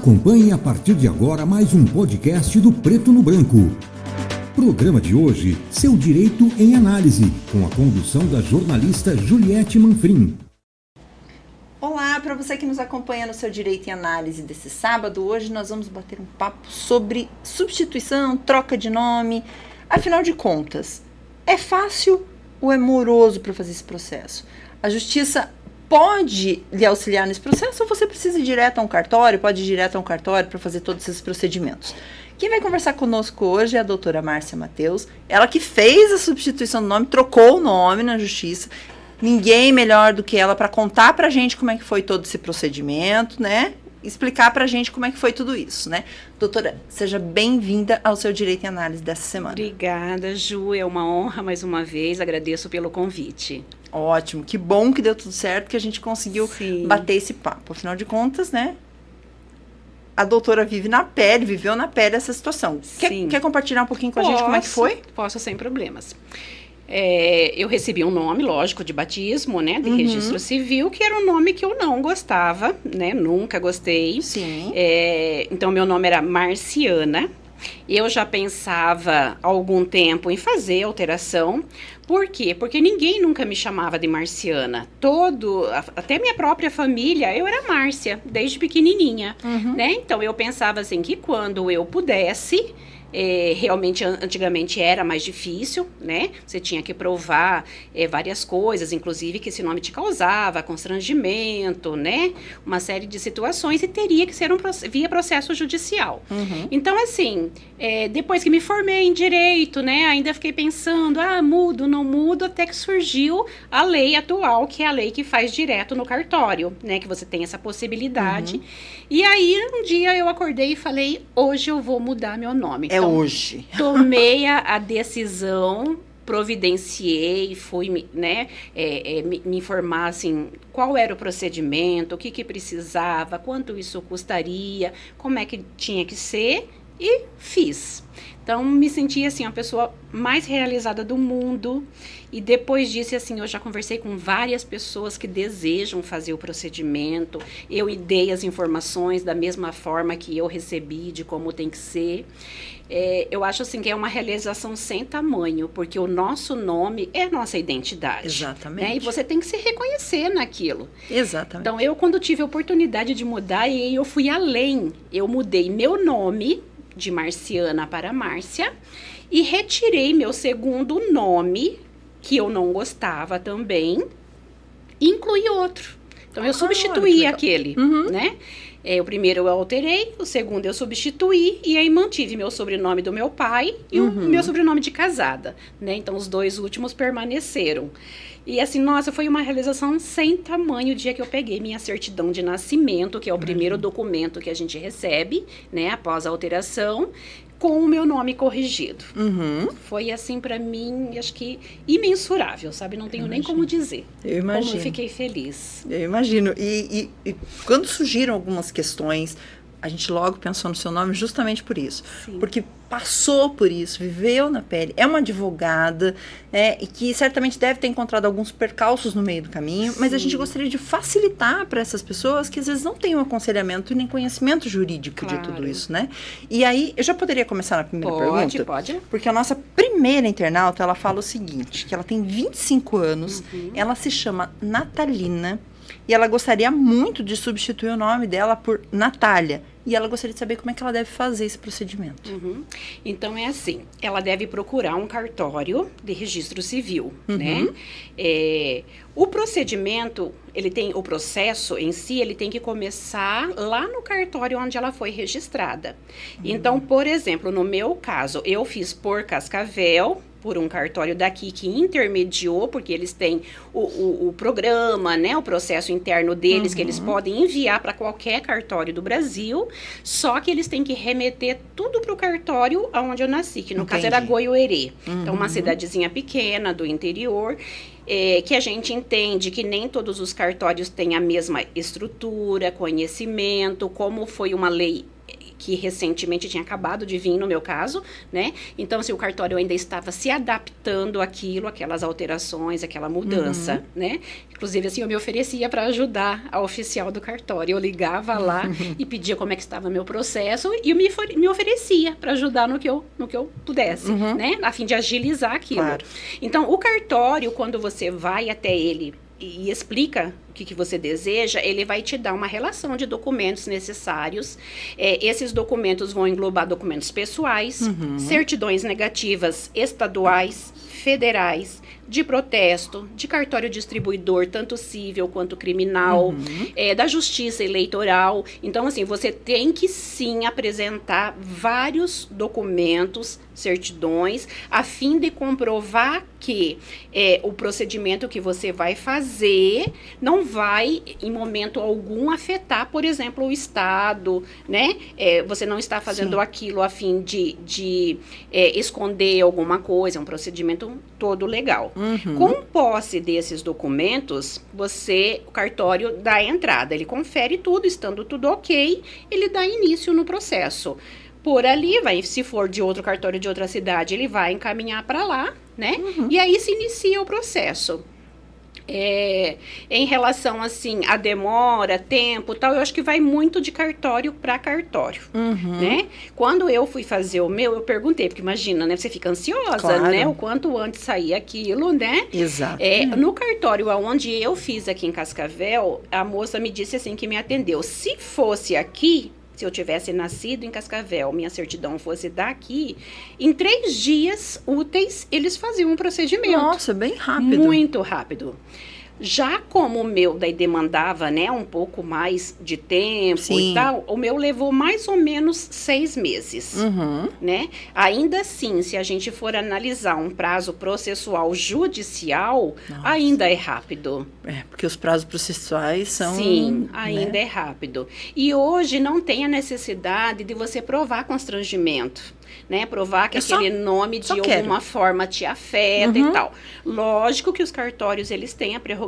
Acompanhe a partir de agora mais um podcast do Preto no Branco. Programa de hoje, Seu Direito em Análise, com a condução da jornalista Juliette Manfrim. Olá, para você que nos acompanha no Seu Direito em Análise desse sábado, hoje nós vamos bater um papo sobre substituição, troca de nome. Afinal de contas, é fácil ou é moroso para fazer esse processo? A Justiça pode lhe auxiliar nesse processo ou você precisa ir direto a um cartório, pode ir direto a um cartório para fazer todos esses procedimentos? Quem vai conversar conosco hoje é a doutora Márcia Mateus, ela que fez a substituição do nome, trocou o nome na Justiça. Ninguém melhor do que ela para contar para a gente como é que foi todo esse procedimento, né? Explicar para a gente como é que foi tudo isso, né? Doutora, seja bem-vinda ao Seu Direito em Análise dessa semana. Obrigada, Ju. É uma honra mais uma vez. Agradeço pelo convite. Ótimo. Que bom que deu tudo certo, que a gente conseguiu bater esse papo. Afinal de contas, né? A doutora viveu na pele essa situação. Quer compartilhar um pouquinho com a gente como é que foi? Posso, sem problemas. Eu recebi um nome, lógico, de batismo, né, de registro civil, que era um nome que eu não gostava, né, nunca gostei. Sim. Então, meu nome era Marciana. Eu já pensava há algum tempo em fazer alteração. Por quê? Porque ninguém nunca me chamava de Marciana. Até minha própria família, eu era Márcia, desde pequenininha, né? Então, eu pensava assim, que quando eu pudesse... realmente, antigamente era mais difícil, né? Você tinha que provar várias coisas, inclusive que esse nome te causava constrangimento, né? Uma série de situações e teria que ser via processo judicial. Então, assim, depois que me formei em Direito, né? Ainda fiquei pensando, mudo, não mudo, até que surgiu a lei atual, que é a lei que faz direto no cartório, né? Que você tem essa possibilidade. E aí, um dia eu acordei e falei, hoje eu vou mudar meu nome. Então, hoje. Tomei a decisão, providenciei, fui, né, me informar, assim, qual era o procedimento, o que precisava, quanto isso custaria, como é que tinha que ser, e fiz. Então, me senti, assim, a pessoa mais realizada do mundo. E depois disso, assim, eu já conversei com várias pessoas que desejam fazer o procedimento. Eu dei as informações da mesma forma que eu recebi, de como tem que ser. Eu acho, assim, que é uma realização sem tamanho, porque o nosso nome é a nossa identidade. Exatamente. Né? E você tem que se reconhecer naquilo. Exatamente. Então, eu, quando tive a oportunidade de mudar, eu fui além. Eu mudei meu nome de Marciana para Márcia e retirei meu segundo nome, que eu não gostava também, e incluí outro. Então, eu substituí aquele, né? O primeiro eu alterei, o segundo eu substituí, e aí mantive meu sobrenome do meu pai e o meu sobrenome de casada, né? Então, os dois últimos permaneceram. E assim, nossa, foi uma realização sem tamanho o dia que eu peguei minha certidão de nascimento, que é o primeiro documento que a gente recebe, né, após a alteração, com o meu nome corrigido. Foi assim, pra mim, acho que imensurável, sabe? Não tenho nem como dizer. Eu imagino. Como eu fiquei feliz. Eu imagino. E quando surgiram algumas questões, a gente logo pensou no seu nome justamente por isso. Sim. Porque passou por isso, viveu na pele, é uma advogada, e que certamente deve ter encontrado alguns percalços no meio do caminho, mas a gente gostaria de facilitar para essas pessoas que às vezes não têm um aconselhamento e nem conhecimento jurídico de tudo isso, né? E aí, eu já poderia começar na primeira pergunta? Pode. Porque a nossa primeira internauta, ela fala o seguinte, que ela tem 25 anos, ela se chama Natalina, e ela gostaria muito de substituir o nome dela por Natália. E ela gostaria de saber como é que ela deve fazer esse procedimento. Então, é assim, ela deve procurar um cartório de registro civil, né? O procedimento, o processo em si, ele tem que começar lá no cartório onde ela foi registrada. Então, por exemplo, no meu caso, eu fiz por Cascavel, por um cartório daqui que intermediou, porque eles têm o programa, né, o processo interno deles, que eles podem enviar para qualquer cartório do Brasil, só que eles têm que remeter tudo para o cartório onde eu nasci, que no caso era Goiôerê. Então, uma cidadezinha pequena do interior, que a gente entende que nem todos os cartórios têm a mesma estrutura, conhecimento, como foi uma lei que recentemente tinha acabado de vir, no meu caso, né? Então, assim, o cartório ainda estava se adaptando àquilo, aquelas alterações, aquela mudança, né? Inclusive, assim, eu me oferecia para ajudar a oficial do cartório. Eu ligava lá e pedia como é que estava meu processo e eu me oferecia para ajudar no que eu pudesse, né? A fim de agilizar aquilo. Claro. Então, o cartório, quando você vai até ele e explica o que você deseja, ele vai te dar uma relação de documentos necessários. Esses documentos vão englobar documentos pessoais, certidões negativas estaduais, federais, de protesto, de cartório distribuidor, tanto civil quanto criminal, da justiça eleitoral. Então, assim, você tem que sim apresentar vários documentos, certidões, a fim de comprovar que o procedimento que você vai fazer não vai, em momento algum, afetar, por exemplo, o Estado, né? Você não está fazendo aquilo a fim de esconder alguma coisa, é um procedimento todo legal. Com posse desses documentos, o cartório dá a entrada, ele confere tudo, estando tudo ok, ele dá início no processo. Por ali, se for de outro cartório de outra cidade, ele vai encaminhar para lá, né? E aí se inicia o processo. Em relação, assim, a demora, tempo, tal, eu acho que vai muito de cartório para cartório, né? Quando eu fui fazer o meu, eu perguntei, porque imagina, né? Você fica ansiosa, Claro. né? O quanto antes sair aquilo, né? Exato. No cartório onde eu fiz aqui em Cascavel, a moça me disse assim que me atendeu. Se fosse aqui, se eu tivesse nascido em Cascavel, minha certidão fosse daqui, em 3 dias úteis, eles faziam um procedimento. Nossa, bem rápido. Muito rápido. Já como o meu daí demandava, né, um pouco mais de tempo Sim. e tal, o meu levou mais ou menos 6 meses, né? Ainda assim, se a gente for analisar um prazo processual judicial, ainda é rápido. Porque os prazos processuais são... Sim, ainda né? é rápido. E hoje não tem a necessidade de você provar constrangimento, né? Provar que Eu aquele nome de alguma forma te afeta e tal. Lógico que os cartórios, eles têm a prerrogativa,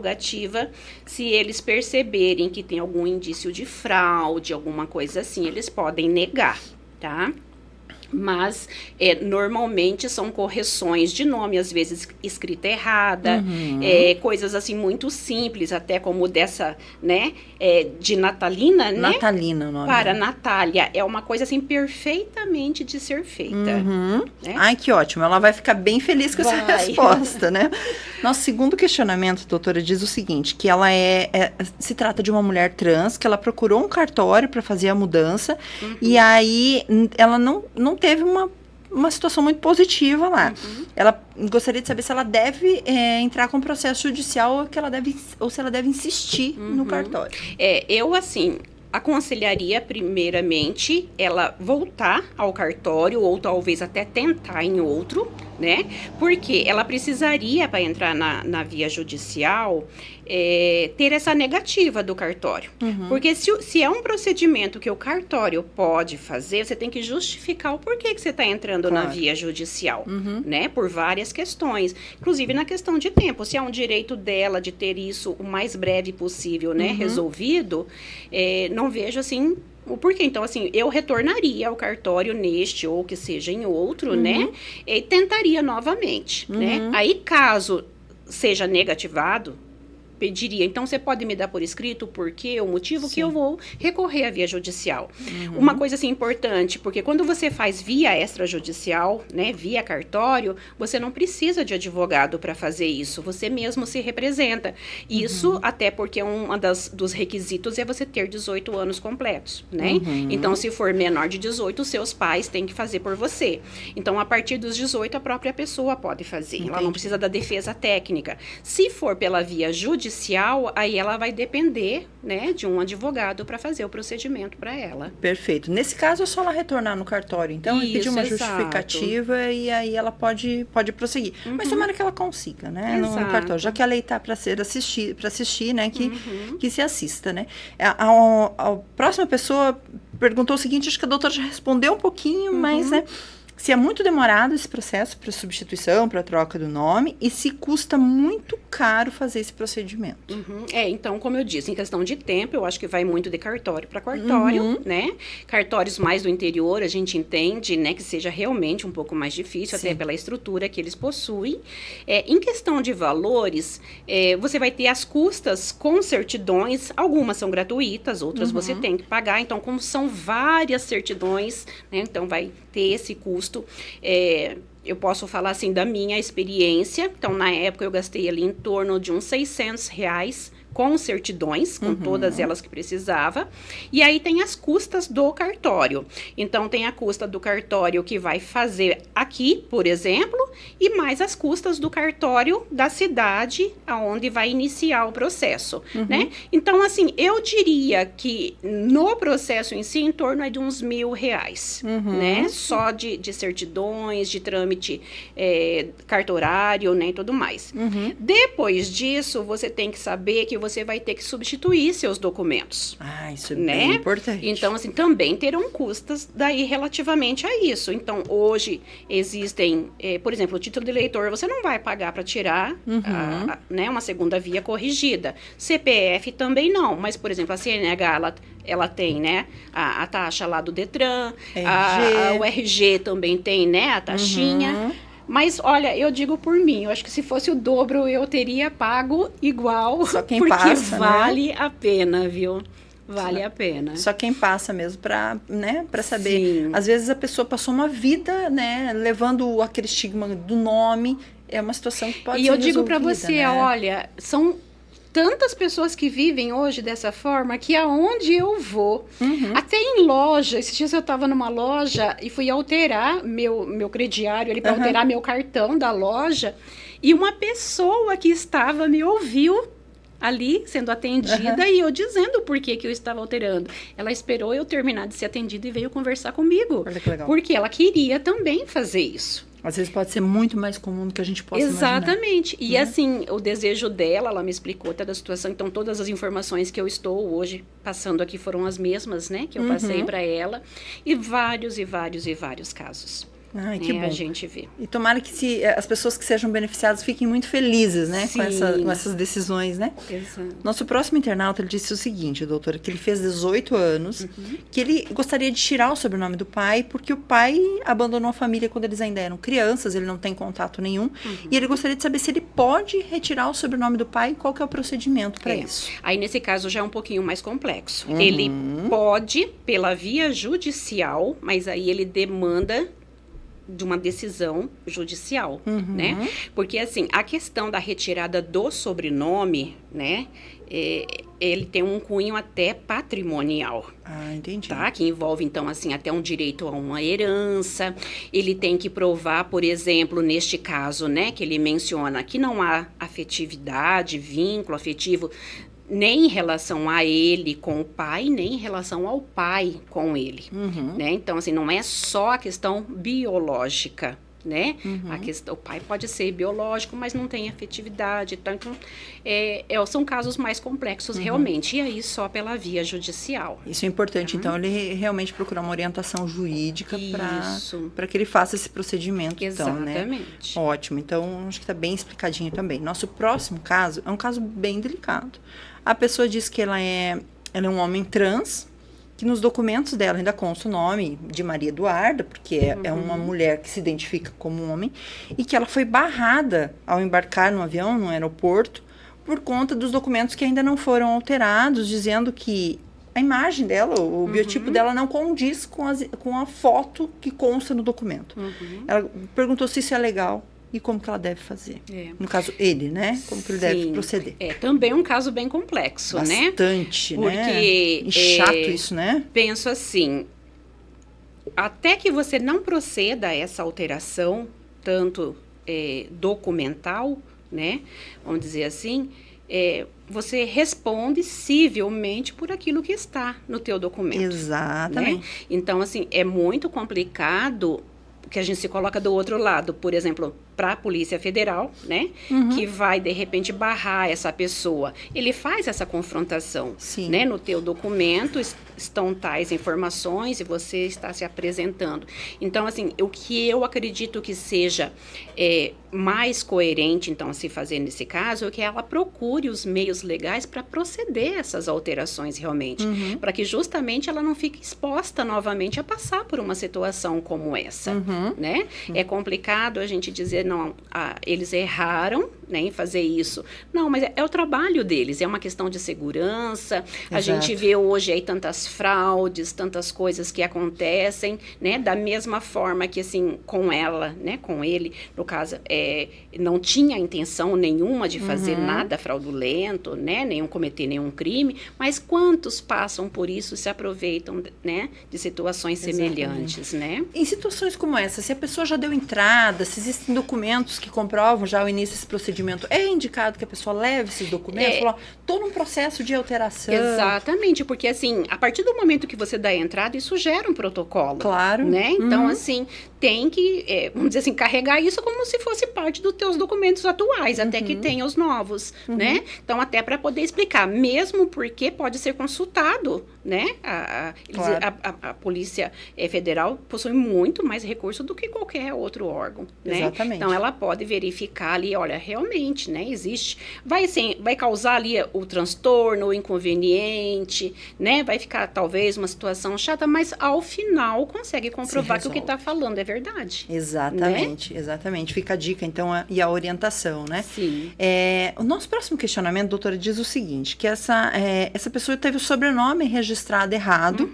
se eles perceberem que tem algum indício de fraude, alguma coisa assim, eles podem negar, tá? Mas, normalmente, são correções de nome, às vezes escrita errada, coisas assim muito simples, até como dessa, né, de Natalina, né? Natalina o nome. Para Natália, é uma coisa assim perfeitamente de ser feita. Né? Ai, que ótimo, ela vai ficar bem feliz com essa Vai. resposta, né? Nosso segundo questionamento, doutora, diz o seguinte, que ela se trata de uma mulher trans, que ela procurou um cartório para fazer a mudança, e aí ela não teve uma situação muito positiva lá. Ela gostaria de saber se ela deve entrar com processo judicial ou se ela deve insistir no cartório. Eu, assim, aconselharia, primeiramente, ela voltar ao cartório, ou talvez até tentar em outro, né? Porque ela precisaria, para entrar na via judicial, ter essa negativa do cartório. Porque se é um procedimento que o cartório pode fazer, você tem que justificar o porquê que você está entrando na via judicial, né? Por várias questões. Inclusive na questão de tempo. Se é um direito dela de ter isso o mais breve possível, né? Resolvido, não vejo, assim, o porquê. Então, assim, eu retornaria ao cartório neste ou que seja em outro, né? E tentaria novamente, né? Aí, caso seja negativado, pediria. Então, você pode me dar por escrito o porquê, o motivo que eu vou recorrer à via judicial. Uma coisa, assim, importante, porque quando você faz via extrajudicial, né, via cartório, você não precisa de advogado para fazer isso. Você mesmo se representa. Isso, até porque dos requisitos é você ter 18 anos completos, né? Então, se for menor de 18, seus pais têm que fazer por você. Então, a partir dos 18, a própria pessoa pode fazer. Ela não precisa da defesa técnica. Se for pela via judicial, aí ela vai depender, né, de um advogado para fazer o procedimento para ela. Perfeito. Nesse caso, é só ela retornar no cartório, então, e pedir uma justificativa, e aí ela pode prosseguir. Mas tomara que ela consiga, né, no cartório, já que a lei está para assistir, né, que se assista, né. A próxima pessoa perguntou o seguinte, acho que a doutora já respondeu um pouquinho, mas, né, Se é muito demorado esse processo para substituição, para troca do nome, e se custa muito caro fazer esse procedimento. Então, como eu disse, em questão de tempo, eu acho que vai muito de cartório para cartório, né? Cartórios mais do interior, a gente entende, né, que seja realmente um pouco mais difícil, até pela estrutura que eles possuem. Em questão de valores, você vai ter as custas com certidões, algumas são gratuitas, outras você tem que pagar. Então, como são várias certidões, né, então vai ter esse custo. Eu posso falar assim da minha experiência. Então, na época, eu gastei ali em torno de uns R$600 com certidões, com todas elas que precisava. E aí tem as custas do cartório. Então, tem a custa do cartório que vai fazer aqui, por exemplo, e mais as custas do cartório da cidade aonde vai iniciar o processo, né? Então, assim, eu diria que no processo em si, em torno de uns R$1.000, né? Só de certidões, de trâmite cartorário, né, e tudo mais. Depois disso, você tem que saber que você vai ter que substituir seus documentos. Isso é né? bem importante. Então, assim, também terão custas daí relativamente a isso. Então, hoje existem, por exemplo, o título de eleitor, você não vai pagar para tirar né, uma segunda via corrigida. CPF também não, mas, por exemplo, a CNH, ela tem, né, a taxa lá do Detran, o RG também tem, né, a taxinha. Mas, olha, eu digo por mim, eu acho que se fosse o dobro, eu teria pago igual, Só quem porque passa, vale a pena, viu? Vale a pena. Só quem passa mesmo para, né, para saber. Sim. Às vezes a pessoa passou uma vida, né, levando aquele estigma do nome, é uma situação que pode ser resolvida. E eu digo para você, né? olha, são tantas pessoas que vivem hoje dessa forma que aonde eu vou, até em loja, esses dias eu estava numa loja e fui alterar meu crediário ali para alterar meu cartão da loja e uma pessoa que estava me ouviu ali sendo atendida e eu dizendo por que eu estava alterando. Ela esperou eu terminar de ser atendida e veio conversar comigo. Olha que legal. Porque ela queria também fazer isso. Às vezes pode ser muito mais comum do que a gente possa Exatamente. E assim, o desejo dela, ela me explicou até da situação. Então, todas as informações que eu estou hoje passando aqui foram as mesmas, né? Que eu passei para ela. E vários casos. Ai, que bom. A gente vê. E tomara que as pessoas que sejam beneficiadas fiquem muito felizes, né? Sim. Com essas decisões, né? Exato. Nosso próximo internauta, ele disse o seguinte, doutora, que ele fez 18 anos, que ele gostaria de tirar o sobrenome do pai, porque o pai abandonou a família quando eles ainda eram crianças, ele não tem contato nenhum, e ele gostaria de saber se ele pode retirar o sobrenome do pai e qual que é o procedimento para isso. Aí, nesse caso, já é um pouquinho mais complexo. Ele pode, pela via judicial, mas aí ele demanda de uma decisão judicial, né? Porque, assim, a questão da retirada do sobrenome, né? Ele tem um cunho até patrimonial. Ah, entendi. Tá? Que envolve, então, assim, até um direito a uma herança. Ele tem que provar, por exemplo, neste caso, né? Que ele menciona que não há afetividade, vínculo afetivo, nem em relação a ele com o pai, nem em relação ao pai com ele, né? Então, assim, não é só a questão biológica, né? O pai pode ser biológico, mas não tem afetividade, tá? Então, são casos mais complexos, realmente, e aí só pela via judicial. Isso é importante, então, ele realmente procurar uma orientação jurídica para que ele faça esse procedimento. Exatamente. Então, né? Ótimo, então, acho que está bem explicadinho também. Nosso próximo caso é um caso bem delicado. A pessoa diz que ela é um homem trans, que nos documentos dela ainda consta o nome de Maria Eduarda, porque é uma mulher que se identifica como homem, e que ela foi barrada ao embarcar no avião, no aeroporto, por conta dos documentos que ainda não foram alterados, dizendo que a imagem dela, o biotipo dela não condiz com a foto que consta no documento. Ela perguntou se isso é legal. E como que ela deve fazer? No caso, ele, né? Como que ele deve proceder? Também um caso bem complexo, né? Bastante, né? Porque e chato isso, né? Penso assim, até que você não proceda a essa alteração, tanto documental, né? Vamos dizer assim, você responde civilmente por aquilo que está no teu documento. Exatamente. Né? Então, assim, é muito complicado que a gente se coloca do outro lado. Por exemplo, para a Polícia Federal, né? Que vai, de repente, barrar essa pessoa. Ele faz essa confrontação, né? No teu documento estão tais informações e você está se apresentando. Então, assim, o que eu acredito que seja mais coerente, então, a se fazer nesse caso, é que ela procure os meios legais para proceder a essas alterações realmente, para que justamente ela não fique exposta novamente a passar por uma situação como essa, né? É complicado a gente dizer, não, eles erraram, né, em fazer isso. Não, mas é o trabalho deles, é uma questão de segurança. Exato. A gente vê hoje aí tantas fraudes, tantas coisas que acontecem, né, da mesma forma que, assim, com ela, né, com ele, no caso, não tinha intenção nenhuma de fazer nada fraudulento, né, cometer nenhum crime, mas quantos passam por isso e se aproveitam, né, de situações semelhantes, né? Em situações como essa, se a pessoa já deu entrada, se existem documentos que comprovam já o início desse procedimento, é indicado que a pessoa leve esses documentos? Estou num processo de alteração. Exatamente, porque assim, a partir do momento que você dá a entrada, isso gera um protocolo. Claro. Né? Então, assim, tem que, vamos dizer assim, carregar isso como se fosse parte dos teus documentos atuais, até que tenha os novos, né? Então, até para poder explicar, mesmo porque pode ser consultado, né? A Polícia Federal possui muito mais recurso do que qualquer outro órgão, né? Exatamente. Então, ela pode verificar ali, olha, realmente, né? Existe, vai causar ali o transtorno, o inconveniente, né? Vai ficar, talvez, uma situação chata, mas, ao final, consegue comprovar que o que está falando é verdade. Exatamente, né? Exatamente. Fica a dica, então, e a orientação, né? Sim. O nosso próximo questionamento, doutora, diz o seguinte, que essa pessoa teve o sobrenome registrado errado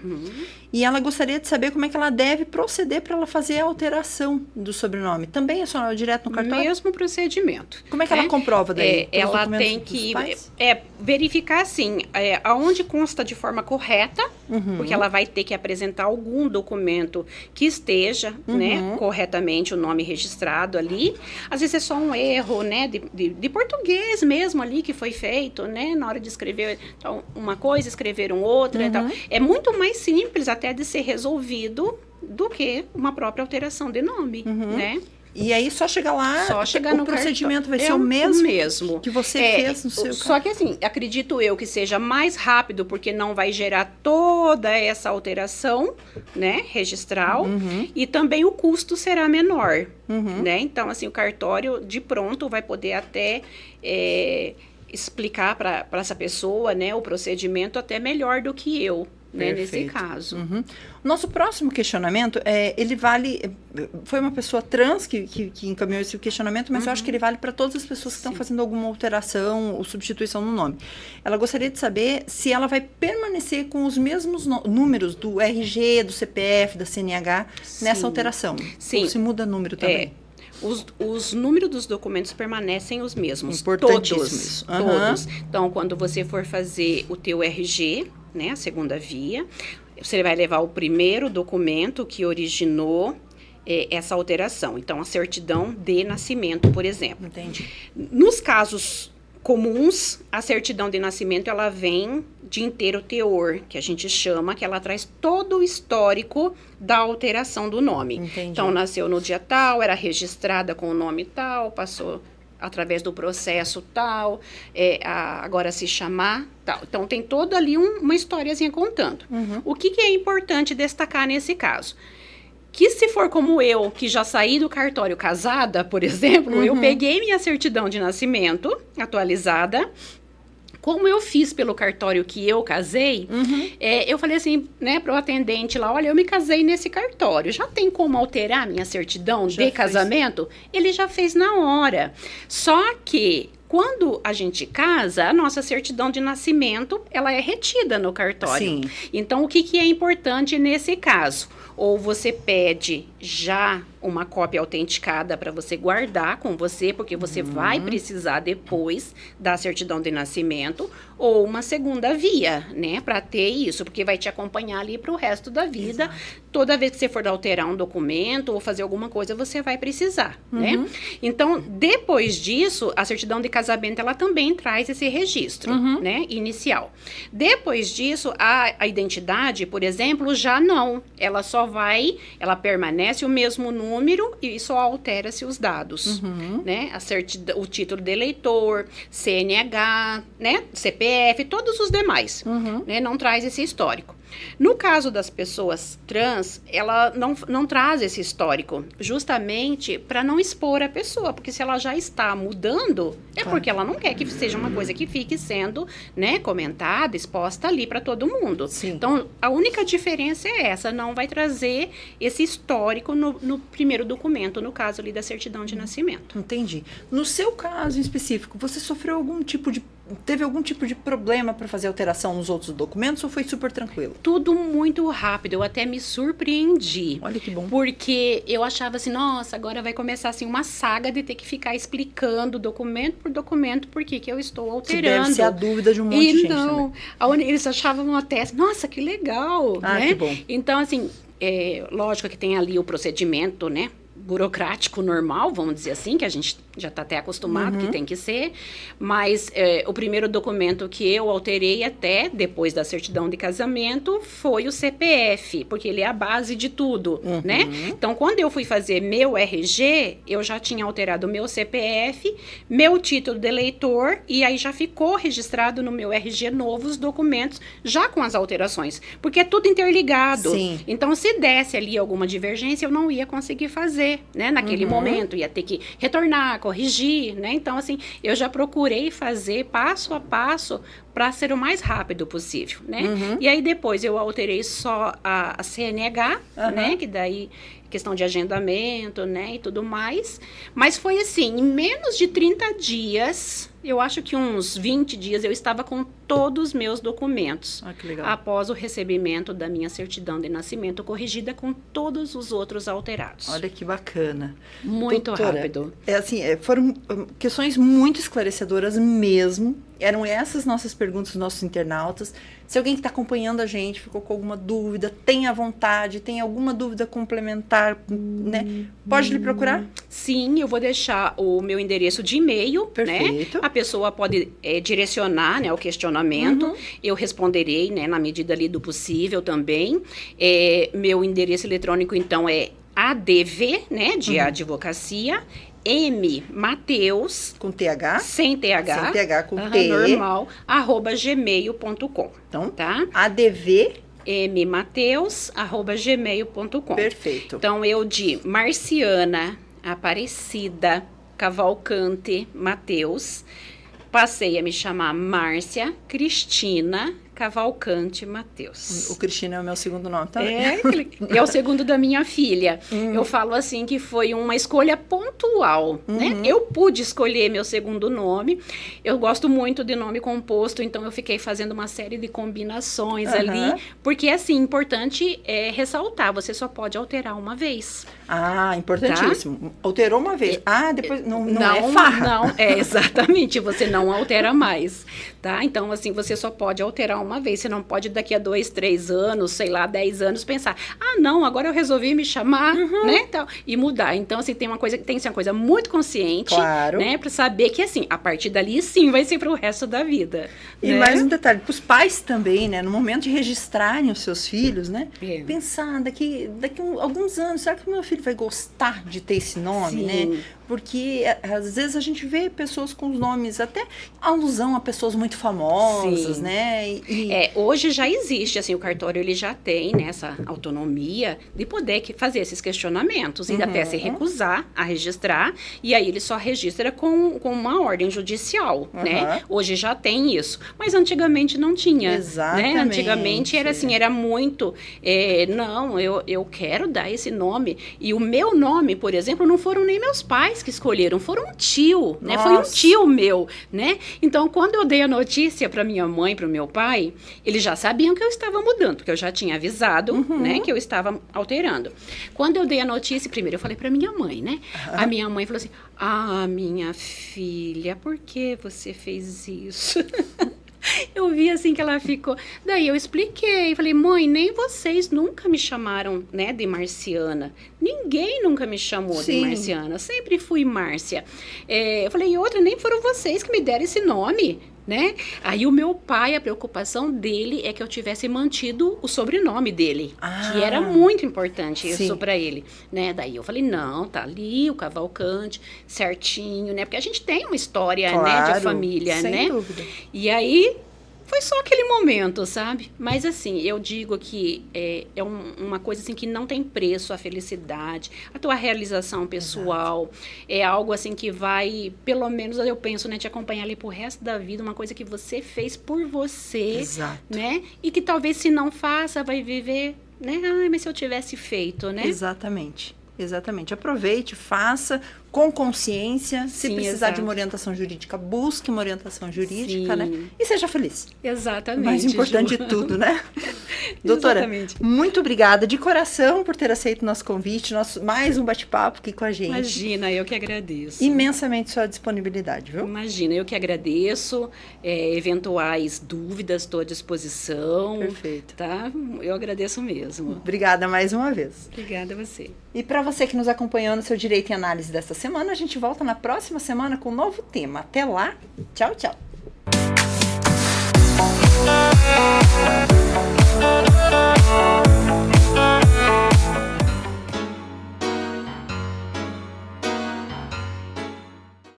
e ela gostaria de saber como é que ela deve proceder para ela fazer a alteração do sobrenome. Também é só direto no cartório? Mesmo procedimento. Como é que ela comprova daí? Ela tem que verificar, assim, aonde consta de forma correta, porque ela vai ter que apresentar algum documento que esteja, né, corretamente o nome registrado ali. Às vezes é só um erro, né, de português mesmo ali que foi feito, né, na hora de escrever uma coisa, escreveram outra e tal. É muito mais simples até de ser resolvido do que uma própria alteração de nome, né? E aí, só chegar lá, o procedimento vai ser o mesmo que você fez no seu caso. Só que assim, acredito eu que seja mais rápido, porque não vai gerar toda essa alteração, né, registral, e também o custo será menor, né? Então, assim, o cartório, de pronto, vai poder até explicar para essa pessoa, né, o procedimento até melhor do que eu. Né, nesse caso. Nosso próximo questionamento, foi uma pessoa trans que encaminhou esse questionamento, mas eu acho que ele vale para todas as pessoas que estão fazendo alguma alteração ou substituição no nome. Ela gostaria de saber se ela vai permanecer com os mesmos números do RG, do CPF, da CNH, nessa alteração. Sim. Ou se muda número também. Os números dos documentos permanecem os mesmos. Importantíssimos. Todos. Então, quando você for fazer o teu RG, né, a segunda via, você vai levar o primeiro documento que originou essa alteração. Então, a certidão de nascimento, por exemplo. Entendi. Nos casos comuns, a certidão de nascimento, ela vem de inteiro teor, que a gente chama, que ela traz todo o histórico da alteração do nome. Entendi. Então, nasceu no dia tal, era registrada com o nome tal, passou através do processo tal, agora se chamar tal. Então, tem toda ali uma historiazinha contando. O que é importante destacar nesse caso? Que se for como eu, que já saí do cartório casada, por exemplo, eu peguei minha certidão de nascimento atualizada, como eu fiz pelo cartório que eu casei, eu falei assim, né, para o atendente lá, olha, eu me casei nesse cartório, já tem como alterar minha certidão de casamento? Ele já fez na hora. Só que quando a gente casa, a nossa certidão de nascimento, ela é retida no cartório. Sim. Então, o que é importante nesse caso? Ou você pede já uma cópia autenticada para você guardar com você, porque você vai precisar depois da certidão de nascimento, ou uma segunda via, né, para ter isso, porque vai te acompanhar ali para o resto da vida. Exato. Toda vez que você for alterar um documento ou fazer alguma coisa, você vai precisar, né? Então, depois disso, a certidão de casamento, ela também traz esse registro, né, inicial. Depois disso, a identidade, por exemplo, já não. Ela permanece o mesmo número e só altera-se os dados, né? O título de eleitor, CNH, né, CPF, todos os demais, né, não traz esse histórico. No caso das pessoas trans, ela não traz esse histórico, justamente para não expor a pessoa, porque se ela já está mudando, porque ela não quer que seja uma coisa que fique sendo, né, comentada, exposta ali para todo mundo. Sim. Então, a única diferença é essa, não vai trazer esse histórico no primeiro documento, no caso ali da certidão de nascimento. Entendi. No seu caso em específico, você sofreu teve algum tipo de problema para fazer alteração nos outros documentos ou foi super tranquilo? Tudo muito rápido, eu até me surpreendi. Olha que bom. Porque eu achava assim, nossa, agora vai começar assim uma saga de ter que ficar explicando documento por documento por que eu estou alterando. Deve ser a dúvida de um monte de gente. Não, eles achavam até, nossa, que legal, né? Que bom. Então, assim, lógico que tem ali o procedimento, né? Burocrático normal, vamos dizer assim, que a gente já está até acostumado que tem que ser, mas o primeiro documento que eu alterei até depois da certidão de casamento foi o CPF, porque ele é a base de tudo, né? Então, quando eu fui fazer meu RG, eu já tinha alterado meu CPF, meu título de eleitor, e aí já ficou registrado no meu RG novos documentos, já com as alterações, porque é tudo interligado. Sim. Então, se desse ali alguma divergência, eu não ia conseguir fazer, né, naquele momento, ia ter que retornar, corrigir, né, então assim, eu já procurei fazer passo a passo para ser o mais rápido possível, né, e aí depois eu alterei só a CNH, né, que daí questão de agendamento, né, e tudo mais, mas foi assim, em menos de 30 dias, eu acho que uns 20 dias eu estava com todos os meus documentos. Ah, que legal. Após o recebimento da minha certidão de nascimento corrigida com todos os outros alterados. Olha que bacana. Muito Doutora, rápido. Foram questões muito esclarecedoras mesmo. Eram essas nossas perguntas dos nossos internautas. Se alguém que está acompanhando a gente ficou com alguma dúvida, tenha vontade, tem alguma dúvida complementar, né? Pode lhe procurar? Sim, eu vou deixar o meu endereço de e-mail, Perfeito. né? A pessoa pode direcionar, né, o questionamento. Eu responderei, né, na medida ali do possível também. Meu endereço eletrônico, então, é ADV, né, de advocacia, M. Mateus, Com TH? sem TH. Sem TH, com T. Normal, @gmail.com. Então, tá? ADV. mmateus@gmail.com. Perfeito. Então, eu de Marciana Aparecida Cavalcante Mateus, passei a me chamar Márcia Cristina Cavalcante Mateus. O Cristina é o meu segundo nome, tá? É o segundo da minha filha. Eu falo assim que foi uma escolha pontual, né? Eu pude escolher meu segundo nome. Eu gosto muito de nome composto, então eu fiquei fazendo uma série de combinações ali, porque assim, importante é ressaltar, você só pode alterar uma vez. Ah, importantíssimo. Tá? Alterou uma vez. Depois não é farra. Não, exatamente, você não altera mais, tá? Então, assim, você só pode alterar uma vez, você não pode daqui a 2, 3 anos, sei lá, 10 anos, pensar, não, agora eu resolvi me chamar, né, tal, e mudar. Então, assim, tem que ser uma coisa muito consciente, claro, né, pra saber que, assim, a partir dali, sim, vai ser pro resto da vida. E né? mais um detalhe, pros pais também, né, no momento de registrarem os seus filhos, né, pensar, daqui alguns anos, será que o meu filho vai gostar de ter esse nome, né? Porque às vezes a gente vê pessoas com os nomes, até alusão a pessoas muito famosas, né? Hoje já existe, assim, o cartório ele já tem, né, essa autonomia de poder fazer esses questionamentos e até se recusar a registrar, e aí ele só registra com uma ordem judicial, né? Hoje já tem isso, mas antigamente não tinha. Exatamente. Né? Antigamente era assim, era muito, não, eu quero dar esse nome, e o meu nome, por exemplo, não foram nem meus pais que escolheram, foram um tio, né? Foi um tio meu, né? Então, quando eu dei a notícia para minha mãe, para o meu pai, eles já sabiam que eu estava mudando, porque eu já tinha avisado, né, que eu estava alterando. Quando eu dei a notícia, primeiro eu falei para minha mãe, né? A minha mãe falou assim, minha filha, por que você fez isso? Eu vi assim que ela ficou. Daí eu expliquei, falei, mãe, nem vocês nunca me chamaram, né, de Marciana. Ninguém nunca me chamou de Marciana. Sempre fui Márcia. Eu falei, e outra, nem foram vocês que me deram esse nome, né? Aí o meu pai, a preocupação dele é que eu tivesse mantido o sobrenome dele, que era muito importante isso para ele, né? Daí eu falei, não, tá ali o Cavalcante, certinho, né? Porque a gente tem uma história, né, de família, sem né? dúvida. E aí foi só aquele momento, sabe? Mas assim, eu digo que é uma coisa assim que não tem preço, a felicidade, a tua realização pessoal. Exato. É algo assim que vai, pelo menos eu penso, né, te acompanhar ali pro resto da vida, uma coisa que você fez por você. Exato. Né? E que talvez se não faça, vai viver, né? Ai, mas se eu tivesse feito, né? Exatamente. Exatamente. Aproveite, faça com consciência. Se precisar de uma orientação jurídica, busque uma orientação jurídica, né? E seja feliz. Exatamente. O mais importante de tudo, né? Doutora, exatamente. Muito obrigada de coração por ter aceito o nosso convite, mais um bate-papo aqui com a gente. Imagina, eu que agradeço. Imensamente sua disponibilidade, viu? Imagina, eu que agradeço. Eventuais dúvidas, estou à disposição. Perfeito. Tá? Eu agradeço mesmo. Obrigada mais uma vez. Obrigada a você. E para você que nos acompanhou no Seu Direito em Análise desta semana, a gente volta na próxima semana com um novo tema. Até lá, tchau, tchau.